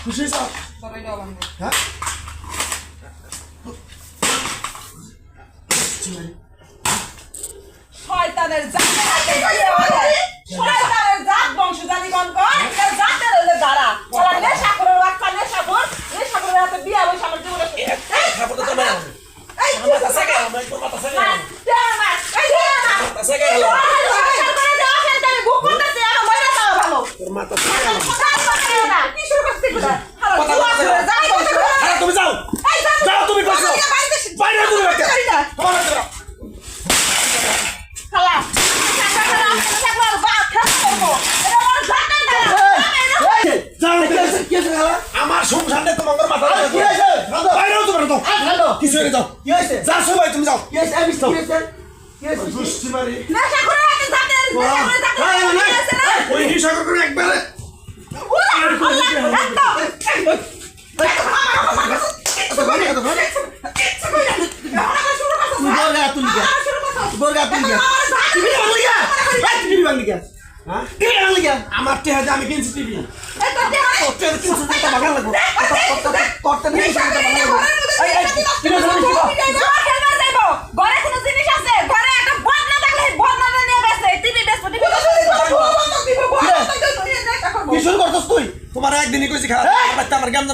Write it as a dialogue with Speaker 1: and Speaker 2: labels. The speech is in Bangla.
Speaker 1: খুশি সব হ্যাঁ
Speaker 2: শয়তানের জাত বংশজাতি গণক জাতের হলে দাঁড়া ওরা নেশা করে বাচ্চা নেশা করে হাতে বিয়া বসে আমার জীবনে
Speaker 1: তুমি যাও যাও তুমি বাইরে তুমি আমার সংসারে তোমার মাথা বাইরেও তো পারো কিছু হয়ে যাও কি হয়েছে যা সবাই তুমি যাও কি হয়েছে আমি কি হয়েছে দুষ্টি মারি
Speaker 2: নেশা করে
Speaker 1: ওই নেশা করে একবারে আমার টেহাতে আমি কিনছি টিভি কি শুরু করছিস তুই তোমার একদিনই কইছি খারাপ আমার জ্ঞান